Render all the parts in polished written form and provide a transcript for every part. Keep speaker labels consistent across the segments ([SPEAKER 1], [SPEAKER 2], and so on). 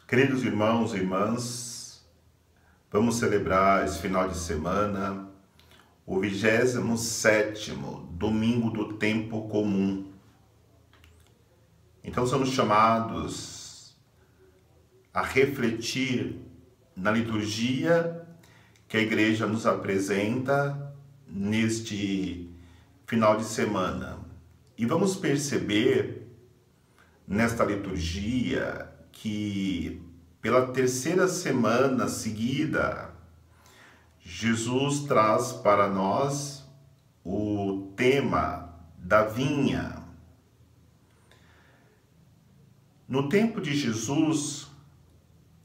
[SPEAKER 1] Queridos irmãos e irmãs, vamos celebrar esse final de semana o 27º domingo do tempo comum. Então somos chamados a refletir na liturgia que a igreja nos apresenta neste final de semana. E vamos perceber nesta liturgia que pela terceira semana seguida, Jesus traz para nós o tema da vinha. No tempo de Jesus,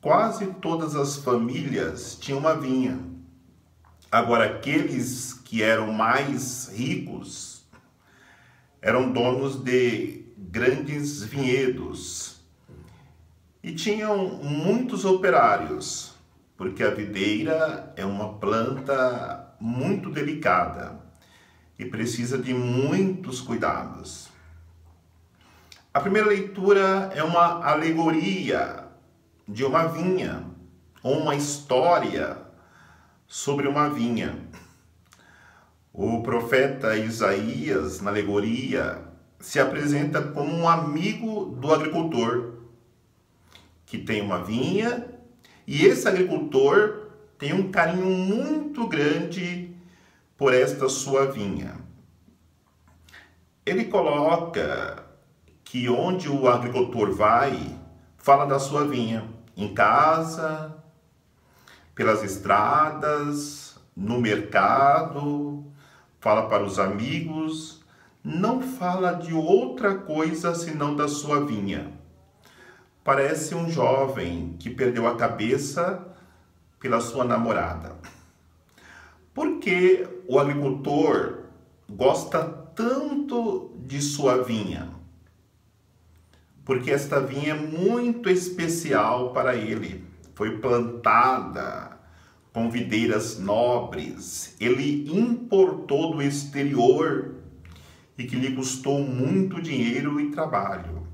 [SPEAKER 1] quase todas as famílias tinham uma vinha. Agora, aqueles que eram mais ricos eram donos de grandes vinhedos e tinham muitos operários, porque a videira é uma planta muito delicada e precisa de muitos cuidados. A primeira leitura é uma alegoria de uma vinha, ou uma história sobre uma vinha. O profeta Isaías, na alegoria, se apresenta como um amigo do agricultor, que tem uma vinha, e esse agricultor tem um carinho muito grande por esta sua vinha. Ele coloca que onde o agricultor vai, fala da sua vinha, em casa, pelas estradas, no mercado, fala para os amigos, não fala de outra coisa senão da sua vinha. Parece um jovem que perdeu a cabeça pela sua namorada. Por que o agricultor gosta tanto de sua vinha? Porque esta vinha é muito especial para ele. Foi plantada com videiras nobres. Ele importou do exterior e que lhe custou muito dinheiro e trabalho.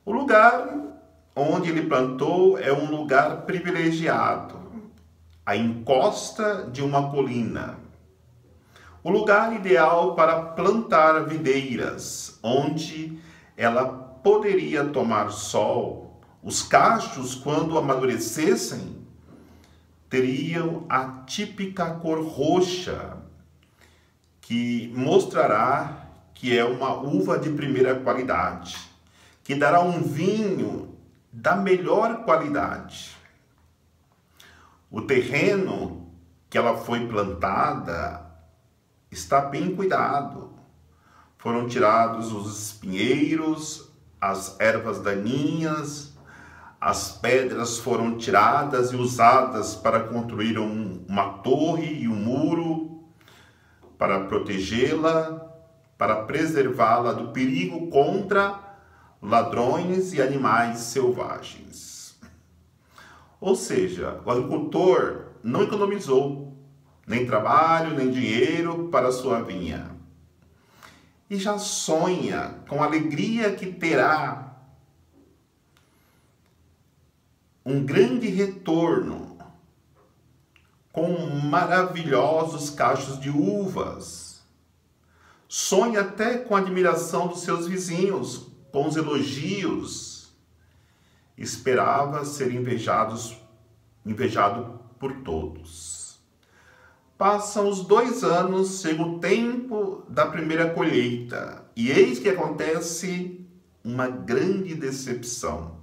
[SPEAKER 1] O lugar onde ele plantou é um lugar privilegiado, a encosta de uma colina. O lugar ideal para plantar videiras, onde ela poderia tomar sol. Os cachos, quando amadurecessem, teriam a típica cor roxa, que mostrará que é uma uva de primeira qualidade, que dará um vinho da melhor qualidade. O terreno que ela foi plantada está bem cuidado. Foram tirados os espinheiros, as ervas daninhas, as pedras foram tiradas e usadas para construir uma torre e um muro, para protegê-la, para preservá-la do perigo contra ladrões e animais selvagens. Ou seja, o agricultor não economizou nem trabalho, nem dinheiro para a sua vinha. E já sonha com a alegria que terá um grande retorno com maravilhosos cachos de uvas. Sonha até com a admiração dos seus vizinhos, com os elogios. Esperava ser invejado por todos. Passam os 2 anos, chega o tempo da primeira colheita, e eis que acontece uma grande decepção.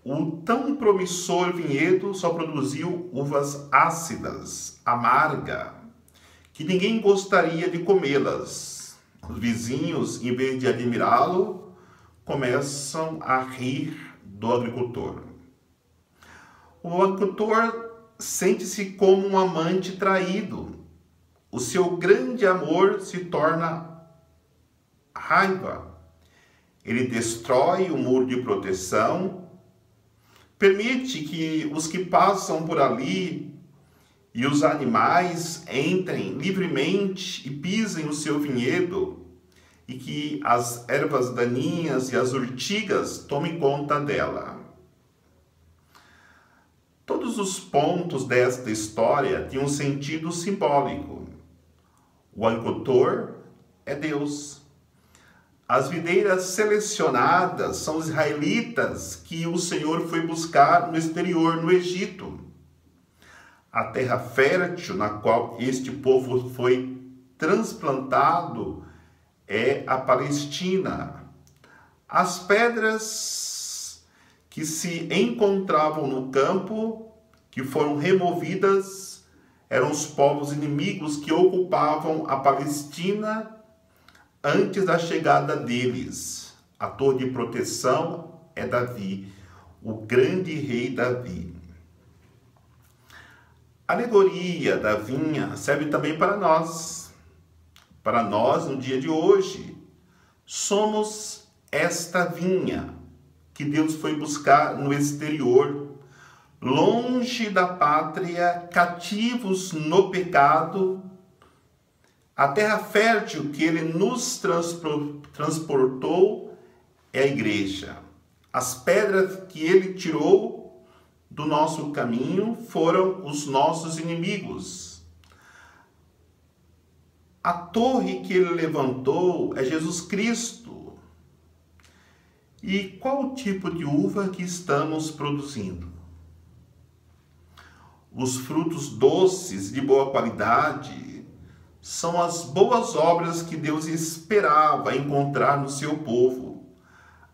[SPEAKER 1] O tão promissor vinhedo só produziu uvas ácidas, amargas, que ninguém gostaria de comê-las. Os vizinhos, em vez de admirá-lo, começam a rir do agricultor. O agricultor sente-se como um amante traído. O seu grande amor se torna raiva. Ele destrói o muro de proteção, permite que os que passam por ali e os animais entrem livremente e pisem o seu vinhedo. e que as ervas daninhas e as urtigas tomem conta dela. Todos os pontos desta história têm um sentido simbólico. O agricultor é Deus. As videiras selecionadas são os israelitas que o Senhor foi buscar no exterior, no Egito. A terra fértil na qual este povo foi transplantado é a Palestina. As pedras que se encontravam no campo, que foram removidas, eram os povos inimigos que ocupavam a Palestina antes da chegada deles. A torre de proteção é Davi, o grande rei Davi. A alegoria da vinha serve também para nós. Para nós, no dia de hoje, somos esta vinha que Deus foi buscar no exterior, longe da pátria, cativos no pecado. A terra fértil que Ele nos transportou é a igreja. As pedras que Ele tirou do nosso caminho foram os nossos inimigos. A torre que Ele levantou é Jesus Cristo. E qual o tipo de uva que estamos produzindo? Os frutos doces de boa qualidade são as boas obras que Deus esperava encontrar no seu povo.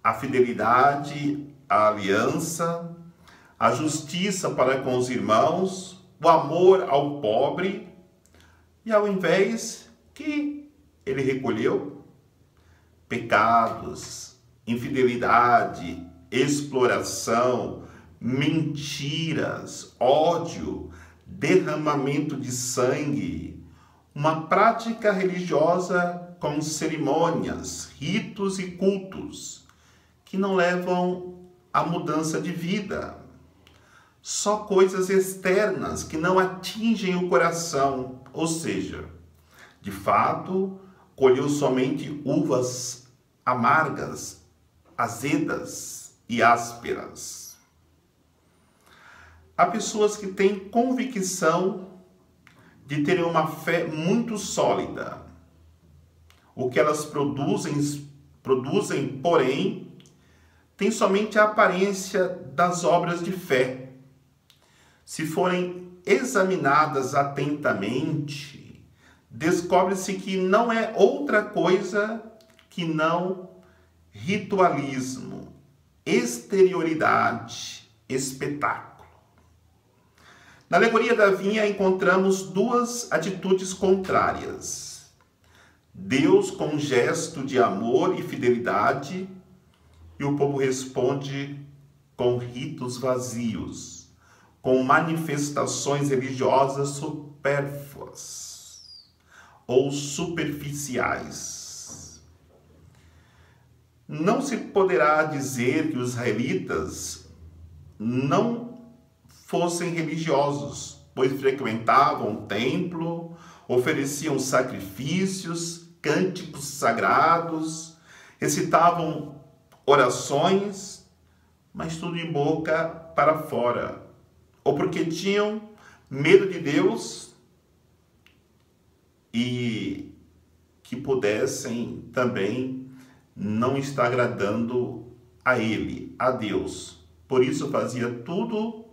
[SPEAKER 1] A fidelidade, a aliança, a justiça para com os irmãos, o amor ao pobre, e ao invés que ele recolheu pecados, infidelidade, exploração, mentiras, ódio, derramamento de sangue, uma prática religiosa com cerimônias, ritos e cultos que não levam à mudança de vida. Só coisas externas que não atingem o coração, ou seja, de fato, colheu somente uvas amargas, azedas e ásperas. Há pessoas que têm convicção de terem uma fé muito sólida. O que elas produzem, porém, tem somente a aparência das obras de fé. Se forem examinadas atentamente, descobre-se que não é outra coisa que não ritualismo, exterioridade, espetáculo. Na alegoria da vinha encontramos duas atitudes contrárias. Deus com um gesto de amor e fidelidade, e o povo responde com ritos vazios, com manifestações religiosas supérfluas ou superficiais. Não se poderá dizer que os israelitas não fossem religiosos, pois frequentavam o templo, ofereciam sacrifícios, cânticos sagrados, recitavam orações, mas tudo de boca para fora, ou porque tinham medo de Deus e que pudessem também não estar agradando a Ele, a Deus. Por isso fazia tudo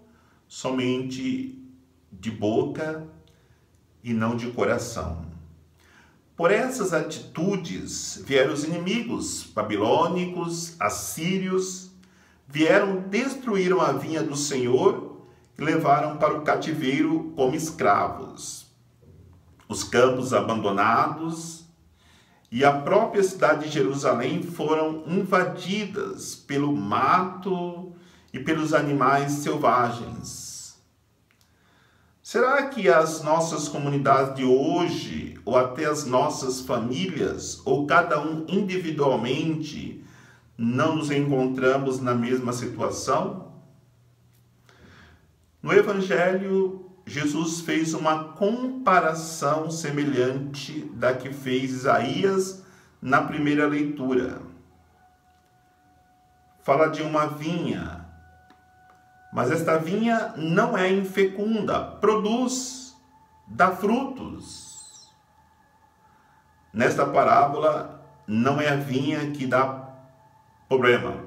[SPEAKER 1] somente de boca e não de coração. Por essas atitudes vieram os inimigos babilônicos, assírios, destruíram a vinha do Senhor e levaram para o cativeiro como escravos. Os campos abandonados e a própria cidade de Jerusalém foram invadidas pelo mato e pelos animais selvagens. Será que as nossas comunidades de hoje, ou até as nossas famílias, ou cada um individualmente, não nos encontramos na mesma situação? No Evangelho, Jesus fez uma comparação semelhante da que fez Isaías na primeira leitura. Fala de uma vinha, mas esta vinha não é infecunda, dá frutos. Nesta parábola, não é a vinha que dá problema,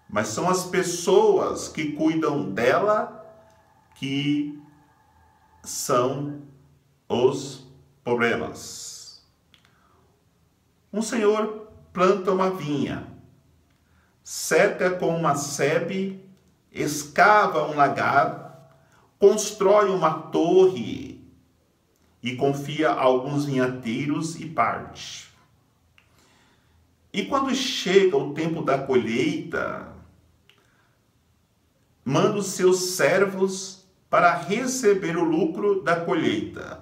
[SPEAKER 1] mas são as pessoas que cuidam dela que são os problemas. Um senhor planta uma vinha, cerca com uma sebe, escava um lagar, constrói uma torre e confia a alguns vinhateiros e parte. E quando chega o tempo da colheita, manda os seus servos para receber o lucro da colheita.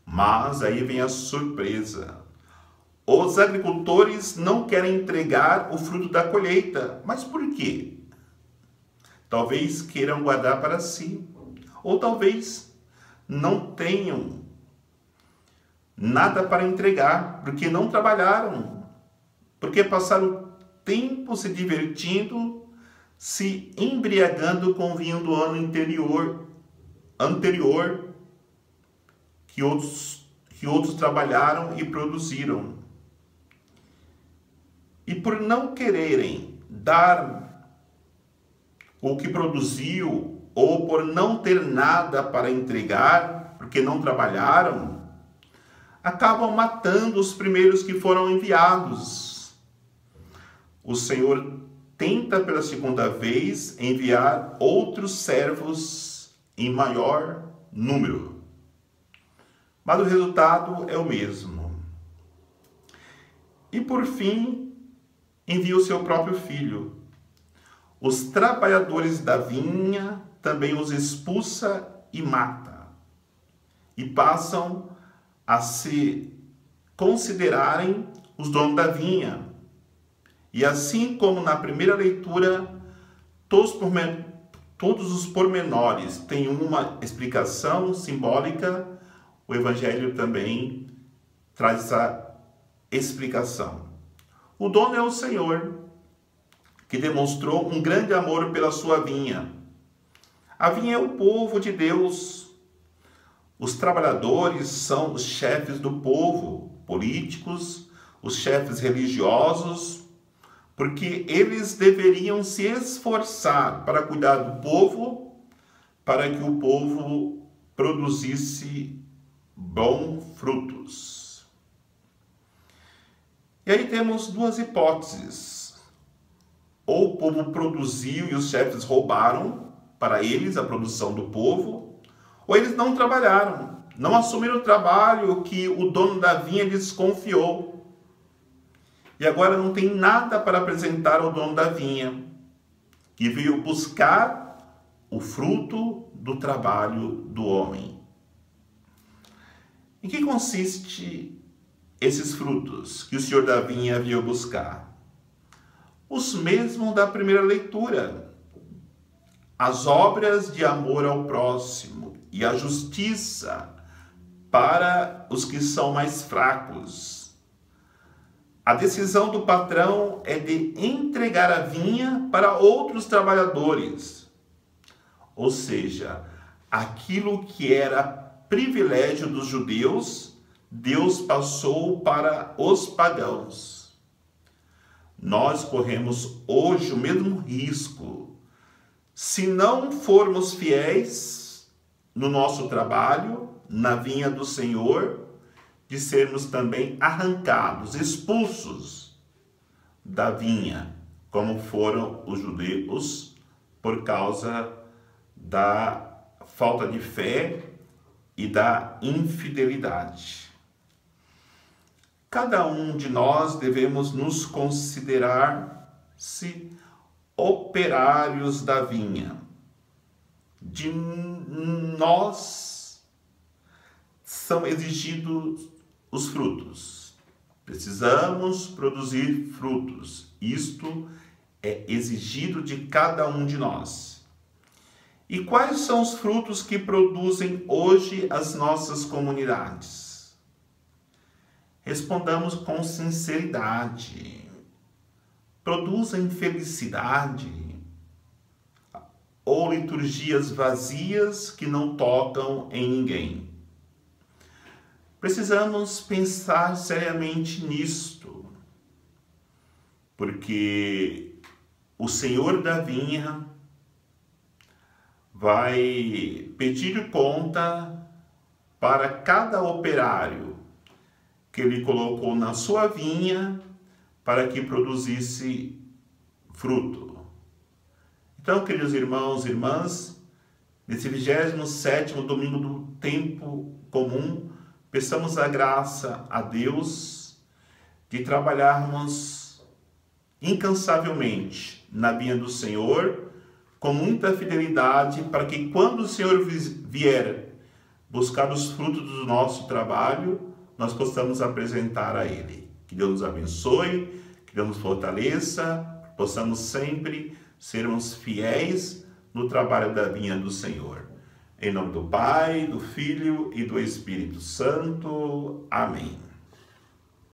[SPEAKER 1] Mas aí vem a surpresa. Os agricultores não querem entregar o fruto da colheita. Mas por quê? Talvez queiram guardar para si. Ou talvez não tenham nada para entregar, porque não trabalharam. Porque passaram tempo se divertindo, se embriagando com o vinho do ano anterior que outros trabalharam e produziram. E por não quererem dar o que produziu, ou por não ter nada para entregar, porque não trabalharam, acabam matando os primeiros que foram enviados. O Senhor tenta pela segunda vez enviar outros servos em maior número. Mas o resultado é o mesmo. E por fim, envia o seu próprio filho. Os trabalhadores da vinha também os expulsa e mata. E passam a se considerarem os donos da vinha. E assim como na primeira leitura, todos os pormenores têm uma explicação simbólica, o Evangelho também traz essa explicação. O dono é o Senhor, que demonstrou um grande amor pela sua vinha. A vinha é o povo de Deus. Os trabalhadores são os chefes do povo, políticos, os chefes religiosos, porque eles deveriam se esforçar para cuidar do povo, para que o povo produzisse bons frutos. E aí temos duas hipóteses. Ou o povo produziu e os chefes roubaram para eles a produção do povo, ou eles não trabalharam, não assumiram o trabalho que o dono da vinha lhes confiou. E agora não tem nada para apresentar ao dono da vinha, que veio buscar o fruto do trabalho do homem. Em que consiste esses frutos que o Senhor da vinha veio buscar? Os mesmos da primeira leitura. As obras de amor ao próximo e a justiça para os que são mais fracos. A decisão do patrão é de entregar a vinha para outros trabalhadores. Ou seja, aquilo que era privilégio dos judeus, Deus passou para os pagãos. Nós corremos hoje o mesmo risco. Se não formos fiéis no nosso trabalho, na vinha do Senhor, de sermos também arrancados, expulsos da vinha, como foram os judeus, por causa da falta de fé e da infidelidade. Cada um de nós devemos nos considerar-se operários da vinha. De nós são exigidos os frutos. Precisamos produzir frutos. Isto é exigido de cada um de nós. E quais são os frutos que produzem hoje as nossas comunidades? respondamos com sinceridade. Produza infelicidade ou liturgias vazias que não tocam em ninguém. Precisamos pensar seriamente nisto, porque o Senhor da vinha vai pedir conta para cada operário que ele colocou na sua vinha para que produzisse fruto. Então, queridos irmãos e irmãs, nesse 27º domingo do tempo comum, peçamos a graça a Deus de trabalharmos incansavelmente na vinha do Senhor, com muita fidelidade, para que quando o Senhor vier buscar os frutos do nosso trabalho, nós possamos apresentar a Ele. Que Deus nos abençoe, que Deus nos fortaleça, possamos sempre sermos fiéis no trabalho da vinha do Senhor. Em nome do Pai, do Filho e do Espírito Santo. Amém.